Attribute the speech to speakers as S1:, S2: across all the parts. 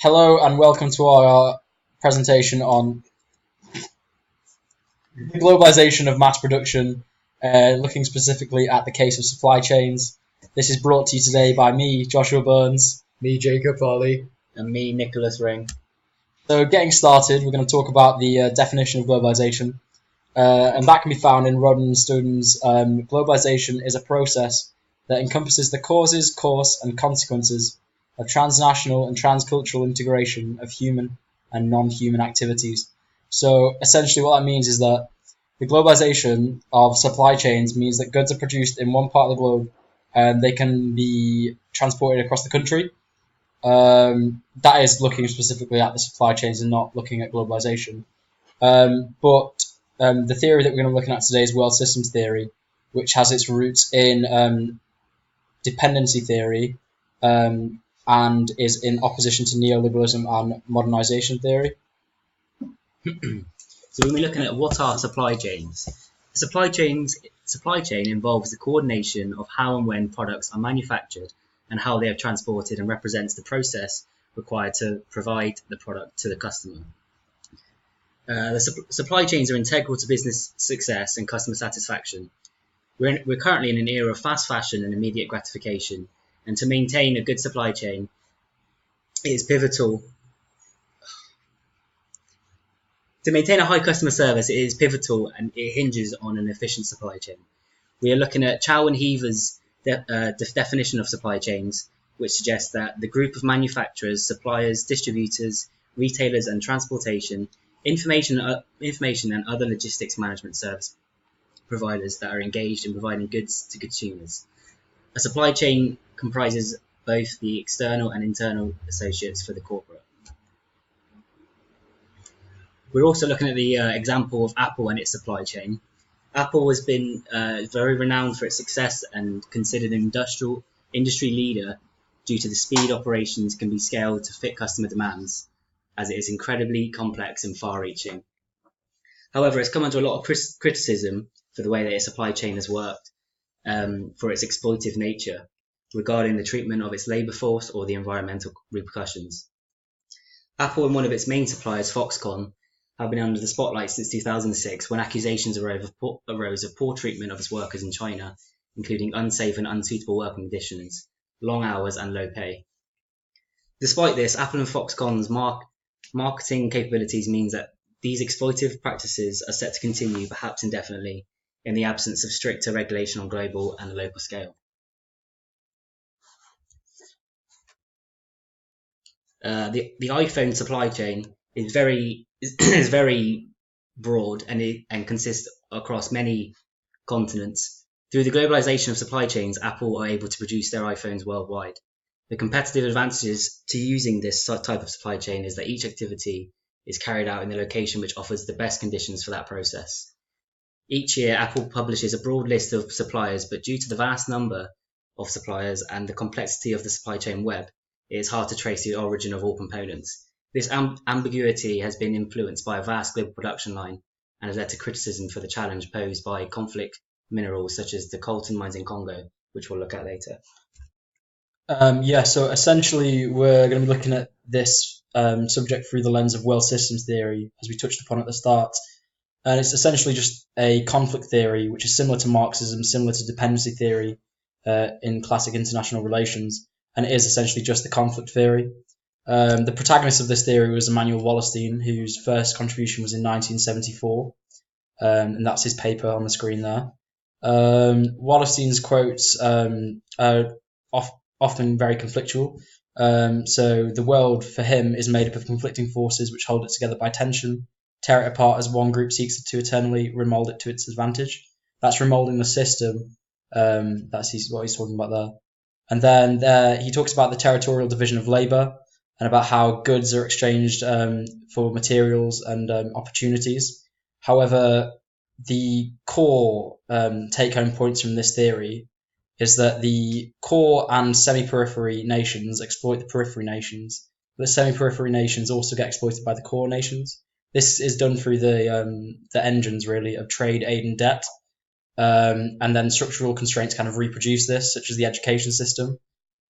S1: Hello and welcome to our presentation on the globalization of mass production, looking specifically at the case of supply chains. This is brought to you today by me, Joshua Burns.
S2: Me, Jacob Farley.
S3: And me, Ring.
S1: So getting started, we're going to talk about the definition of globalization. And that can be found in Rodden and Studden's Globalization is a process that encompasses the causes, course and consequences of transnational and transcultural integration of human and non-human activities. So essentially what that means is that the globalization of supply chains means that goods are produced in one part of the globe and they can be transported across the country. That is looking specifically at the supply chains and not looking at globalization. But the theory that we're going to be looking at today is world systems theory, which has its roots in dependency theory, and is in opposition to neoliberalism and modernization theory.
S3: So when we're looking at what are supply chains, supply chain involves the coordination of how and when products are manufactured and how they are transported, and represents the process required to provide the product to the customer. The supply chains are integral to business success and customer satisfaction. We're currently in an era of fast fashion and immediate gratification, and to maintain a good supply chain, it is pivotal. To maintain a high customer service, it is pivotal and it hinges on an efficient supply chain. We are looking at Chow and Heaver's definition of supply chains, which suggests that the group of manufacturers, suppliers, distributors, retailers and transportation, information and other logistics management service providers that are engaged in providing goods to consumers. A supply chain comprises both the external and internal associates for the corporate. We're also looking at the example of Apple and its supply chain. Apple has been very renowned for its success and considered an industry leader due to the speed operations can be scaled to fit customer demands, as it is incredibly complex and far-reaching. However, it's come under a lot of criticism for the way that its supply chain has worked, for its exploitative nature, regarding the treatment of its labour force or the environmental repercussions. Apple and one of its main suppliers, Foxconn, have been under the spotlight since 2006, when accusations arose of poor treatment of its workers in China, including unsafe and unsuitable working conditions, long hours and low pay. Despite this, Apple and Foxconn's marketing capabilities means that these exploitative practices are set to continue, perhaps indefinitely, in the absence of stricter regulation on global and local scale. The iPhone supply chain is very broad and consists across many continents. Through the globalization of supply chains, Apple are able to produce their iPhones worldwide. The competitive advantages to using this type of supply chain is that each activity is carried out in the location which offers the best conditions for that process. Each year, Apple publishes a broad list of suppliers, but due to the vast number of suppliers and the complexity of the supply chain web, it is hard to trace the origin of all components. This ambiguity has been influenced by a vast global production line and has led to criticism for the challenge posed by conflict minerals such as the coltan mines in Congo, which we'll look at later.
S1: So essentially we're going to be looking at this subject through the lens of world systems theory, as we touched upon at the start. And it's essentially just a conflict theory, which is similar to Marxism, similar to dependency theory in classic international relations, and it is essentially just the conflict theory. The protagonist of this theory was Immanuel Wallerstein, whose first contribution was in 1974, and that's his paper on the screen there. Wallerstein's quotes are often very conflictual. So the world for him is made up of conflicting forces which hold it together by tension, tear it apart as one group seeks to eternally remold it to its advantage. That's remolding the system. That's what he's talking about there. And then he talks about the territorial division of labour and about how goods are exchanged for materials and opportunities. However, the core take-home points from this theory is that the core and semi-periphery nations exploit the periphery nations. The semi-periphery nations also get exploited by the core nations. This is done through the engines, really, of trade, aid and debt. And then structural constraints kind of reproduce this, such as the education system.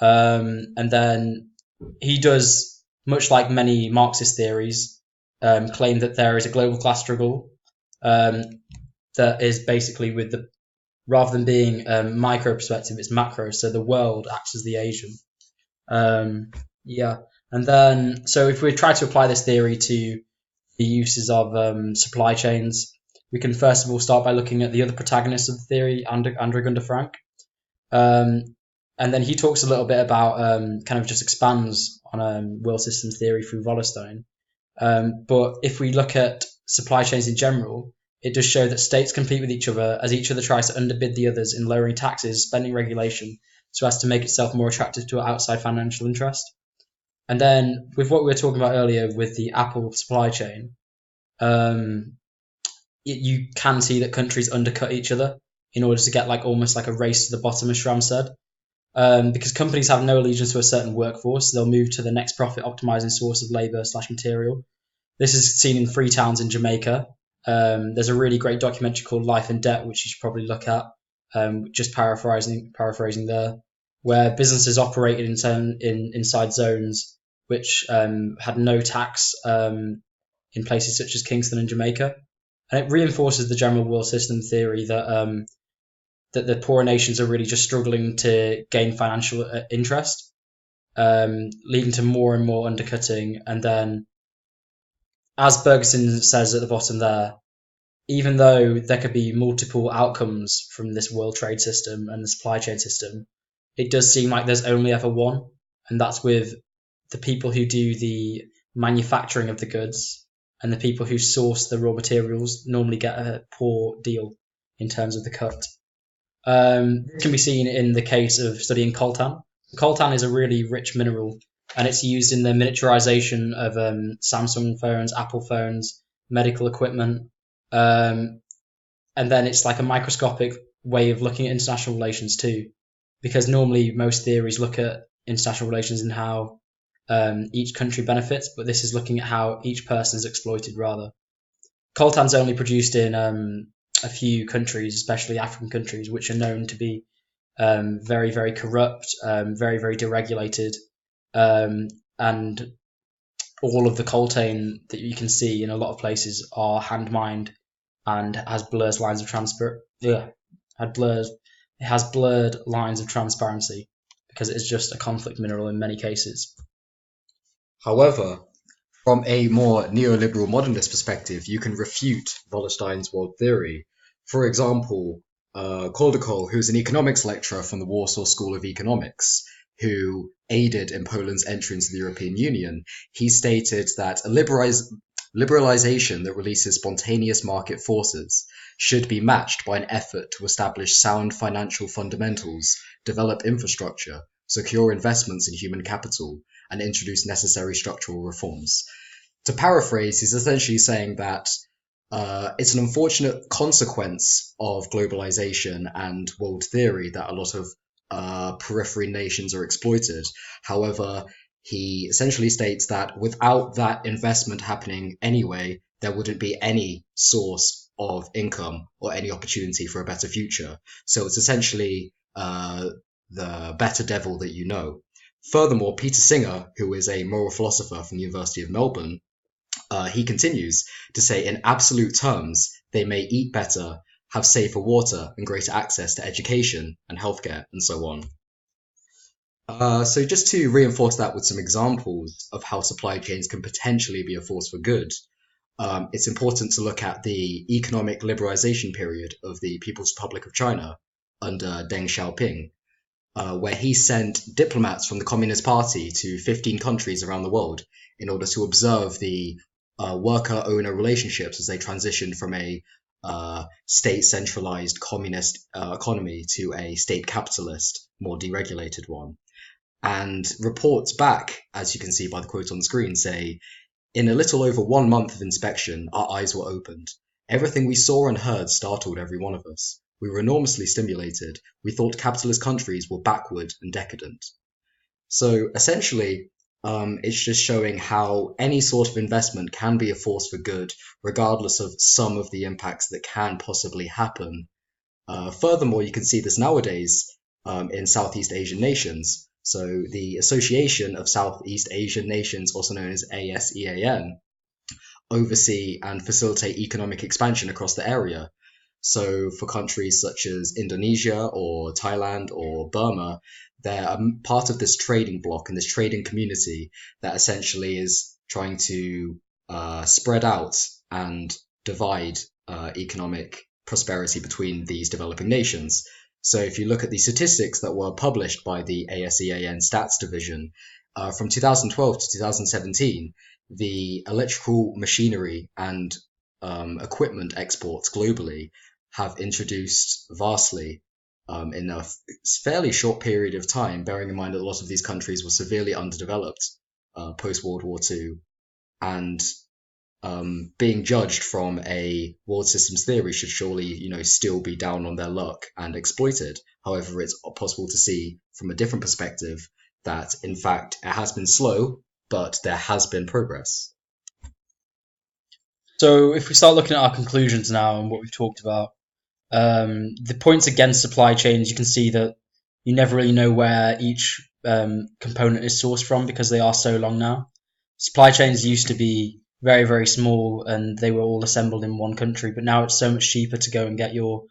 S1: And then he does much like many Marxist theories, claim that there is a global class struggle um, that is basically with the rather than being micro perspective, it's macro. So the world acts as the agent. Yeah, and then so if we try to apply this theory to the uses of supply chains, we can first of all start by looking at the other protagonists of the theory, Andre Gunder Frank. And then he talks a little bit about kind of just expands on world systems theory through Wallerstein. But if we look at supply chains in general, it does show that states compete with each other as each other tries to underbid the others in lowering taxes, spending regulation, so as to make itself more attractive to outside financial interest. And then with what we were talking about earlier with the Apple supply chain, you can see that countries undercut each other in order to get like almost like a race to the bottom, as Shram said. Because companies have no allegiance to a certain workforce, they'll move to the next profit optimizing source of labor/material. This is seen in free towns in Jamaica. There's a really great documentary called Life and Debt, which you should probably look at. Just paraphrasing there, where businesses operated inside zones which had no tax in places such as Kingston and Jamaica, and it reinforces the general world system theory that that the poorer nations are really just struggling to gain financial interest, leading to more and more undercutting. And then, as Bergeson says at the bottom there, even though there could be multiple outcomes from this world trade system and the supply chain system, it does seem like there's only ever one, and that's with the people who do the manufacturing of the goods and the people who source the raw materials normally get a poor deal in terms of the cut. This can be seen in the case of studying coltan. Coltan is a really rich mineral, and it's used in the miniaturization of Samsung phones, Apple phones, medical equipment, and then it's like a microscopic way of looking at international relations too, because normally most theories look at international relations and how each country benefits, but this is looking at how each person is exploited rather. Coltan's only produced in a few countries, especially African countries, which are known to be very, very corrupt, very, very deregulated, and all of the coltan that you can see in a lot of places are hand mined and has blurred lines of it has blurred lines of transparency because it is just a conflict mineral in many cases.
S2: However, from a more neoliberal modernist perspective, you can refute Wallerstein's world theory. For example, Koldakol, who's an economics lecturer from the Warsaw School of Economics, who aided in Poland's entry into the European Union, he stated that a liberalization that releases spontaneous market forces should be matched by an effort to establish sound financial fundamentals, develop infrastructure, secure investments in human capital, and introduce necessary structural reforms. To paraphrase, he's essentially saying that it's an unfortunate consequence of globalization and world theory that a lot of periphery nations are exploited. However, he essentially states that without that investment happening anyway, there wouldn't be any source of income or any opportunity for a better future. So it's essentially the better devil that you know. Furthermore, Peter Singer, who is a moral philosopher from the University of Melbourne, he continues to say, in absolute terms, they may eat better, have safer water and greater access to education and healthcare, and so on. So just to reinforce that with some examples of how supply chains can potentially be a force for good, it's important to look at the economic liberalization period of the People's Republic of China under Deng Xiaoping, where he sent diplomats from the Communist Party to 15 countries around the world in order to observe the worker-owner relationships as they transitioned from a state-centralized communist economy to a state-capitalist, more deregulated one. And reports back, as you can see by the quote on the screen, say, in a little over 1 month of inspection, our eyes were opened. Everything we saw and heard startled every one of us. We were enormously stimulated. We thought capitalist countries were backward and decadent. So essentially, it's just showing how any sort of investment can be a force for good, regardless of some of the impacts that can possibly happen. Furthermore, you can see this nowadays in Southeast Asian nations. So the Association of Southeast Asian Nations, also known as ASEAN, oversee and facilitate economic expansion across the area. So for countries such as Indonesia or Thailand or Burma, they're part of this trading bloc and this trading community that essentially is trying to spread out and divide economic prosperity between these developing nations. So if you look at the statistics that were published by the ASEAN Stats Division from 2012 to 2017, the electrical machinery and equipment exports globally have introduced vastly in a fairly short period of time, bearing in mind that a lot of these countries were severely underdeveloped post World War II, and being judged from a world systems theory should surely, still be down on their luck and exploited. However, it's possible to see from a different perspective that, in fact, it has been slow, but there has been progress.
S1: So if we start looking at our conclusions now and what we've talked about, the points against supply chains, you can see that you never really know where each component is sourced from because they are so long now. Supply chains used to be very, very small and they were all assembled in one country, but now it's so much cheaper to go and get your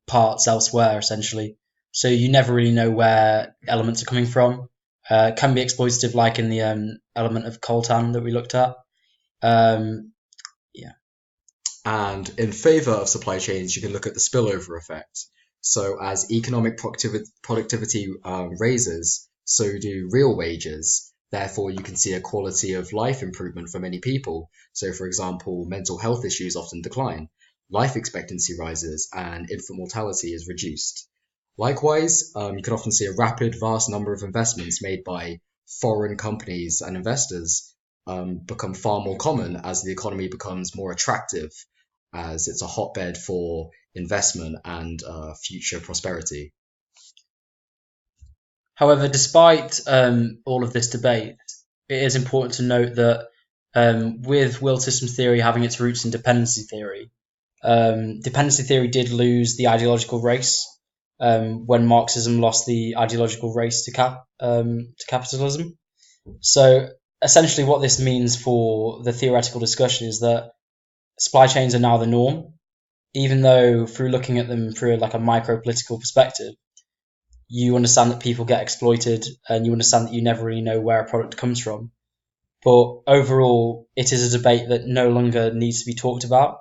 S1: parts elsewhere, essentially. So you never really know where elements are coming from. It can be exploitative, like in the element of coltan that we looked at.
S2: And in favor of supply chains, you can look at the spillover effect. So as economic productivity raises, so do real wages. Therefore, you can see a quality of life improvement for many people. So, for example, mental health issues often decline, life expectancy rises, and infant mortality is reduced. Likewise, you can often see a rapid, vast number of investments made by foreign companies and investors become far more common as the economy becomes more attractive, as it's a hotbed for investment and future prosperity.
S1: However, despite all of this debate, it is important to note that with world systems theory having its roots in dependency theory did lose the ideological race when Marxism lost the ideological race to capitalism. So essentially what this means for the theoretical discussion is that supply chains are now the norm, even though through looking at them through like a micro-political perspective, you understand that people get exploited and you understand that you never really know where a product comes from. But overall, it is a debate that no longer needs to be talked about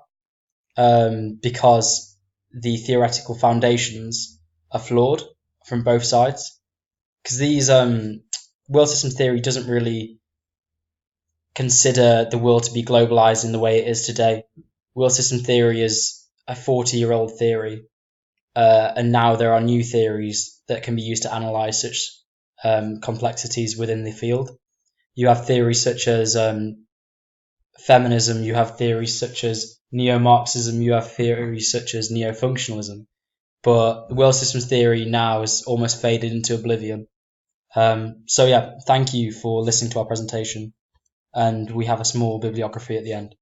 S1: because the theoretical foundations are flawed from both sides. Because these world systems theory doesn't really consider the world to be globalized in the way it is today. World system theory is a 40-year-old theory, and now there are new theories that can be used to analyze such complexities within the field. You have theories such as feminism, you have theories such as neo-Marxism, you have theories such as neo-functionalism, but the world systems theory now has almost faded into oblivion. So yeah, thank you for listening to our presentation, and we have a small bibliography at the end.